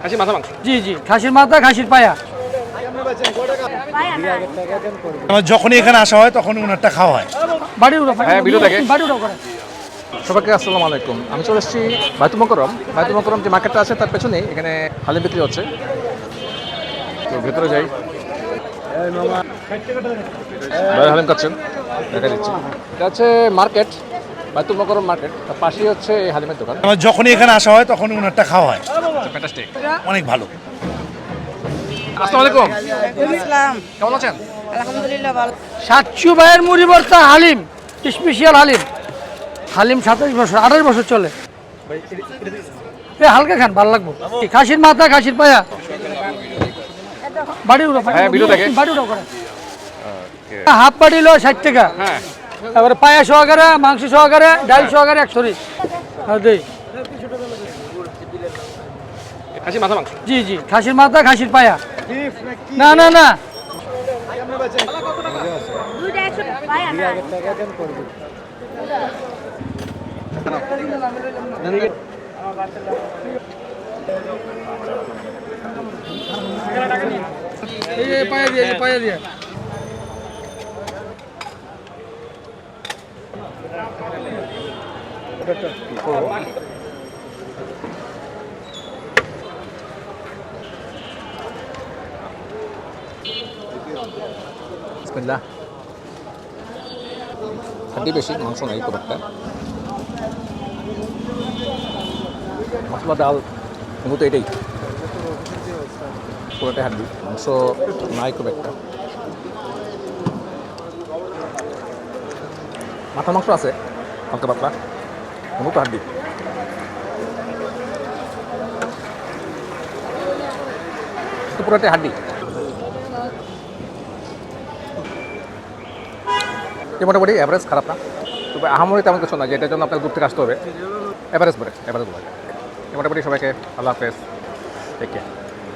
খাসির মাথা মাংস। জি জি, খাসির মাথা, খাসির পায়া। আমার যখনই এখানে আসা হয় তখন ওনারটা খাওয়া হয়। বাড়ি উঠো, হ্যাঁ, ভিডিও দেখে। বাড়ি উঠো করে। সবাইকে আসসালামু আলাইকুম। আমি চলে এসেছি বাইতুল মোকাররম। বাইতুল মোকাররম যে মার্কেটটা আছে তার পেছনেই এখানে হালিম বিক্রি হচ্ছে। তো ভেতরে যাই। ভাই হালিম খাচ্ছেন, দেখা দিচ্ছি। এটা হচ্ছে মার্কেট, বাইতুল মোকাররম মার্কেট। তার পাশেই হচ্ছে এই হালিমের দোকান। আমার যখনই এখানে আসা হয় তখন ওনারটা খাওয়া হয়। ফ্যান্টাস্টিক, অনেক ভালো। আসসালামু আলাইকুম, ইসলাম কেমন আছেন? আলহামদুলিল্লাহ ভালো। 700 ভাইয়ের মুড়ি ভর্তা হালিম, স্পেশাল হালিম। হালিম 27 বছর, 28 বছর চলে। হালকা খান, ভালো লাগবে। খাসির মাথা, খাসির পায়া। বাড়ি উঠো, হ্যাঁ, ভিডিও দেখে। বাড়ি উঠো করে। হাফ বাড়ি হলো 60 টাকা। হ্যাঁ, তারপরে পায়া সহকারে, মাংস সহকারে, ডাল সহকারে 120। দেই। খাসির মাথা মাংস। জি জি, খাসির মাথা, খাসির পায়া। না না না, দুইটা 100 পায়া না। এই পায়া দিয়ে, পায়া দিয়ে। বিসমিল্লাহ। হাড্ডি বেশি, মাংস নাই খুব একটা। মশলা ডাল মূলত এটাই, পুরোটাই হাড্ডি, মাংস নাই খুব একটা। মাথা মাংস আছে হালকা পাতলা, মূলত হাড্ডি। পুরোটাই হাড্ডি। মোটামুটি অ্যাভারেজ, খারাপ না, তবে আহামরি তেমন কিছু না যে এটার জন্য আপনাকে দূর থেকে আসতে হবে। অ্যাভারেজ বলে, অ্যাভারেজ বলে। মোটামুটি সবাইকে আল্লাহ হাফেজ, টেক কেয়ার।